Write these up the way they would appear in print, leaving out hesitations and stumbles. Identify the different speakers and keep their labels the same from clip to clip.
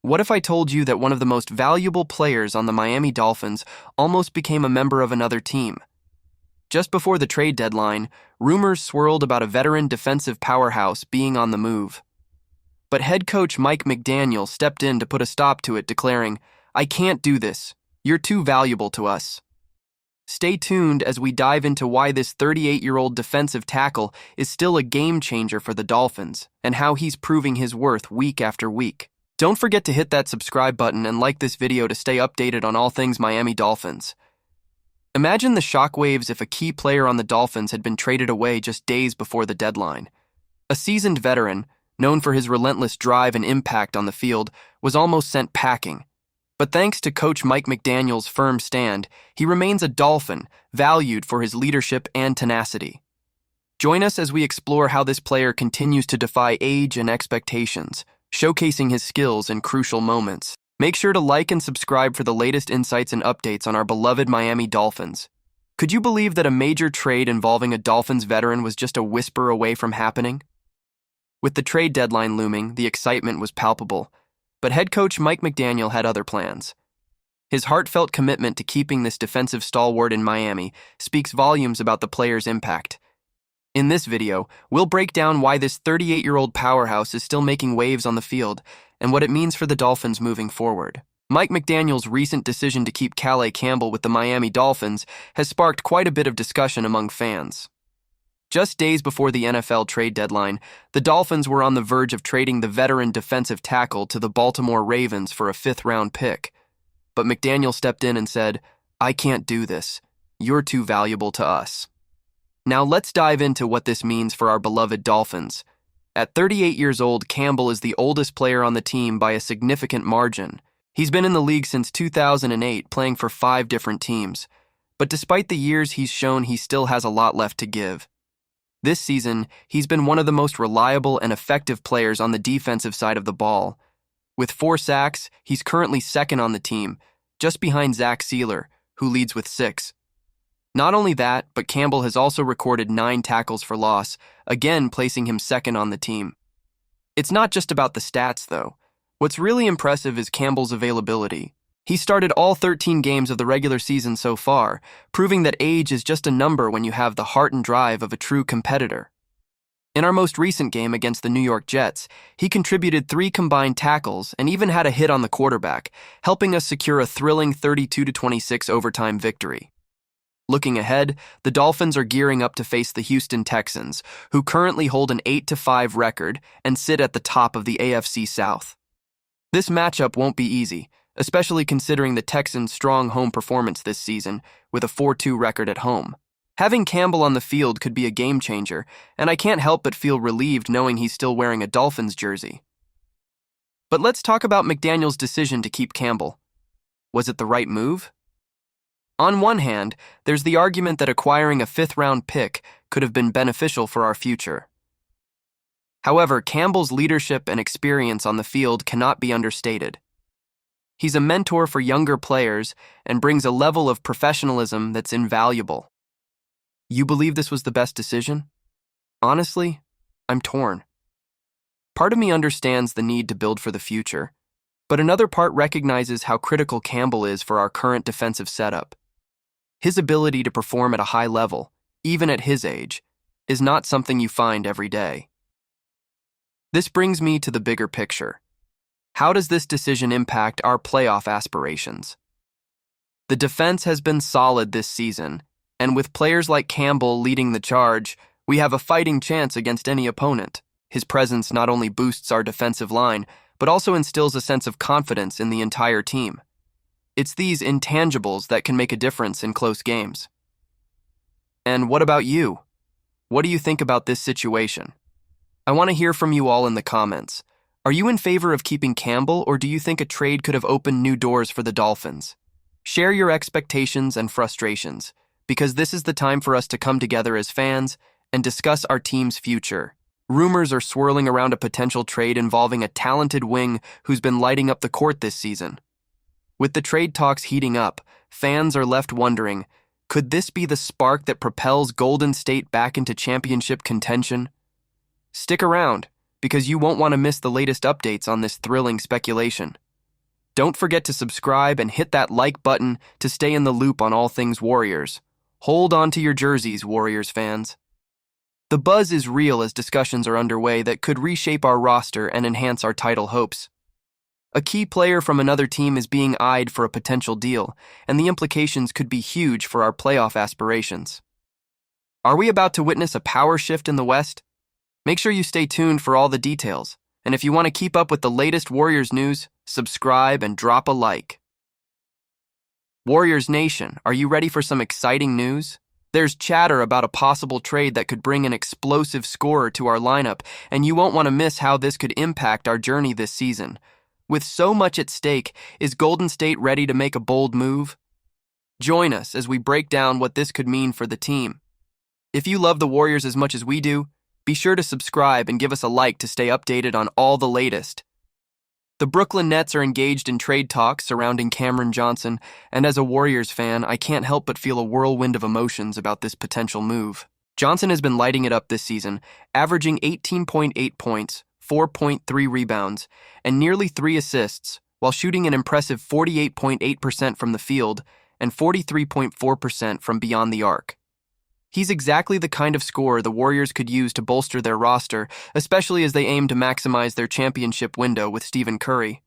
Speaker 1: What if I told you that one of the most valuable players on the Miami Dolphins almost became a member of another team? Just before the trade deadline, rumors swirled about a veteran defensive powerhouse being on the move. But head coach Mike McDaniel stepped in to put a stop to it, declaring, "I can't do this. You're too valuable to us." Stay tuned as we dive into why this 38-year-old defensive tackle is still a game changer for the Dolphins and how he's proving his worth week after week. Don't forget to hit that subscribe button and like this video to stay updated on all things Miami Dolphins. Imagine the shockwaves if a key player on the Dolphins had been traded away just days before the deadline. A seasoned veteran, known for his relentless drive and impact on the field, was almost sent packing. But thanks to coach Mike McDaniel's firm stand, he remains a Dolphin, valued for his leadership and tenacity. Join us as we explore how this player continues to defy age and expectations, showcasing his skills in crucial moments. Make sure to like and subscribe for the latest insights and updates on our beloved Miami Dolphins. Could you believe that a major trade involving a Dolphins veteran was just a whisper away from happening? With the trade deadline looming, the excitement was palpable, but head coach Mike McDaniel had other plans. His heartfelt commitment to keeping this defensive stalwart in Miami speaks volumes about the player's impact. In this video, we'll break down why this 38-year-old powerhouse is still making waves on the field and what it means for the Dolphins moving forward. Mike McDaniel's recent decision to keep Calais Campbell with the Miami Dolphins has sparked quite a bit of discussion among fans. Just days before the NFL trade deadline, the Dolphins were on the verge of trading the veteran defensive tackle to the Baltimore Ravens for a fifth-round pick. But McDaniel stepped in and said, "I can't do this. You're too valuable to us." Now let's dive into what this means for our beloved Dolphins. At 38 years old, Campbell is the oldest player on the team by a significant margin. He's been in the league since 2008, playing for 5 different teams. But despite the years he's shown, he still has a lot left to give. This season, he's been one of the most reliable and effective players on the defensive side of the ball. With 4 sacks, he's currently second on the team, just behind Zach Sealer, who leads with 6. Not only that, but Campbell has also recorded 9 tackles for loss, again placing him second on the team. It's not just about the stats, though. What's really impressive is Campbell's availability. He started all 13 games of the regular season so far, proving that age is just a number when you have the heart and drive of a true competitor. In our most recent game against the New York Jets, he contributed 3 combined tackles and even had a hit on the quarterback, helping us secure a thrilling 32-26 overtime victory. Looking ahead, the Dolphins are gearing up to face the Houston Texans, who currently hold an 8-5 record and sit at the top of the AFC South. This matchup won't be easy, especially considering the Texans' strong home performance this season with a 4-2 record at home. Having Campbell on the field could be a game changer, and I can't help but feel relieved knowing he's still wearing a Dolphins jersey. But let's talk about McDaniel's decision to keep Campbell. Was it the right move? On one hand, there's the argument that acquiring a 5th-round pick could have been beneficial for our future. However, Campbell's leadership and experience on the field cannot be understated. He's a mentor for younger players and brings a level of professionalism that's invaluable. You believe this was the best decision? Honestly, I'm torn. Part of me understands the need to build for the future, but another part recognizes how critical Campbell is for our current defensive setup. His ability to perform at a high level, even at his age, is not something you find every day. This brings me to the bigger picture. How does this decision impact our playoff aspirations? The defense has been solid this season, and with players like Campbell leading the charge, we have a fighting chance against any opponent. His presence not only boosts our defensive line, but also instills a sense of confidence in the entire team. It's these intangibles that can make a difference in close games. And what about you? What do you think about this situation? I want to hear from you all in the comments. Are you in favor of keeping Campbell, or do you think a trade could have opened new doors for the Dolphins? Share your expectations and frustrations, because this is the time for us to come together as fans and discuss our team's future. Rumors are swirling around a potential trade involving a talented wing who's been lighting up the court this season. With the trade talks heating up, fans are left wondering, could this be the spark that propels Golden State back into championship contention? Stick around, because you won't want to miss the latest updates on this thrilling speculation. Don't forget to subscribe and hit that like button to stay in the loop on all things Warriors. Hold on to your jerseys, Warriors fans. The buzz is real as discussions are underway that could reshape our roster and enhance our title hopes. A key player from another team is being eyed for a potential deal, and the implications could be huge for our playoff aspirations. Are we about to witness a power shift in the West? Make sure you stay tuned for all the details, and if you want to keep up with the latest Warriors news, subscribe and drop a like. Warriors Nation, are you ready for some exciting news? There's chatter about a possible trade that could bring an explosive scorer to our lineup, and you won't want to miss how this could impact our journey this season. With so much at stake, is Golden State ready to make a bold move? Join us as we break down what this could mean for the team. If you love the Warriors as much as we do, be sure to subscribe and give us a like to stay updated on all the latest. The Brooklyn Nets are engaged in trade talks surrounding Cameron Johnson, and as a Warriors fan, I can't help but feel a whirlwind of emotions about this potential move. Johnson has been lighting it up this season, averaging 18.8 points, 4.3 rebounds, and nearly 3 assists, while shooting an impressive 48.8% from the field and 43.4% from beyond the arc. He's exactly the kind of scorer the Warriors could use to bolster their roster, especially as they aim to maximize their championship window with Stephen Curry.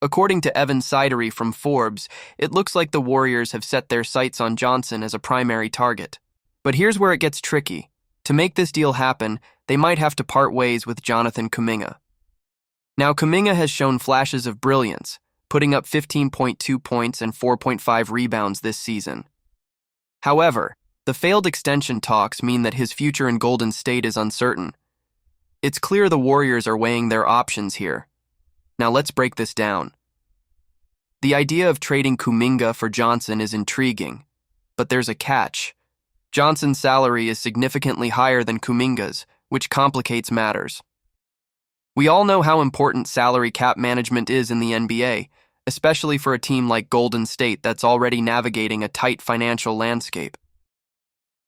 Speaker 1: According to Evan Sidery from Forbes, it looks like the Warriors have set their sights on Johnson as a primary target. But here's where it gets tricky. To make this deal happen, they might have to part ways with Jonathan Kuminga. Now, Kuminga has shown flashes of brilliance, putting up 15.2 points and 4.5 rebounds this season. However, the failed extension talks mean that his future in Golden State is uncertain. It's clear the Warriors are weighing their options here. Now let's break this down. The idea of trading Kuminga for Johnson is intriguing, but there's a catch. Johnson's salary is significantly higher than Kuminga's, which complicates matters. We all know how important salary cap management is in the NBA, especially for a team like Golden State that's already navigating a tight financial landscape.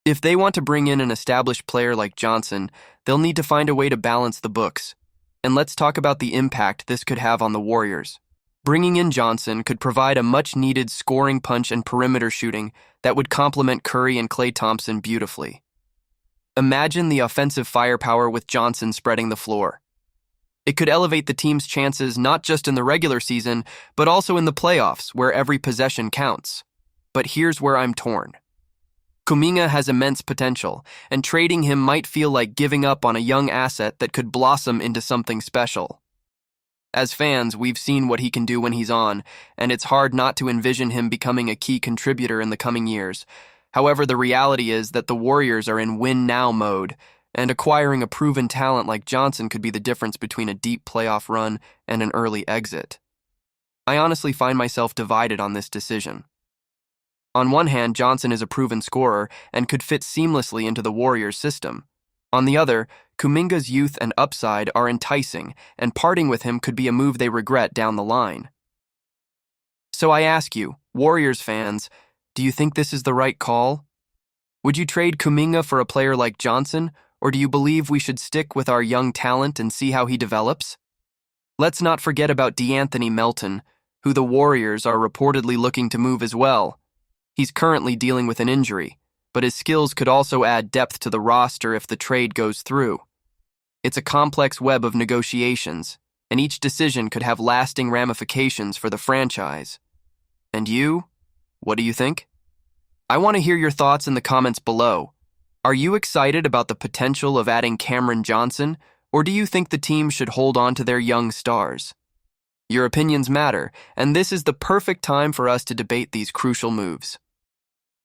Speaker 1: If they want to bring in an established player like Johnson, they'll need to find a way to balance the books. And let's talk about the impact this could have on the Warriors. Bringing in Johnson could provide a much-needed scoring punch and perimeter shooting that would complement Curry and Klay Thompson beautifully. Imagine the offensive firepower with Johnson spreading the floor. It could elevate the team's chances not just in the regular season, but also in the playoffs, where every possession counts. But here's where I'm torn. Kuminga has immense potential, and trading him might feel like giving up on a young asset that could blossom into something special. As fans, we've seen what he can do when he's on, and it's hard not to envision him becoming a key contributor in the coming years. However, the reality is that the Warriors are in win-now mode, and acquiring a proven talent like Johnson could be the difference between a deep playoff run and an early exit. I honestly find myself divided on this decision. On one hand, Johnson is a proven scorer and could fit seamlessly into the Warriors' system. On the other, Kuminga's youth and upside are enticing, and parting with him could be a move they regret down the line. So I ask you, Warriors fans, do you think this is the right call? Would you trade Kuminga for a player like Johnson, or do you believe we should stick with our young talent and see how he develops? Let's not forget about DeAnthony Melton, who the Warriors are reportedly looking to move as well. He's currently dealing with an injury, but his skills could also add depth to the roster if the trade goes through. It's a complex web of negotiations, and each decision could have lasting ramifications for the franchise. And you? What do you think? I want to hear your thoughts in the comments below. Are you excited about the potential of adding Cameron Johnson, or do you think the team should hold on to their young stars? Your opinions matter, and this is the perfect time for us to debate these crucial moves.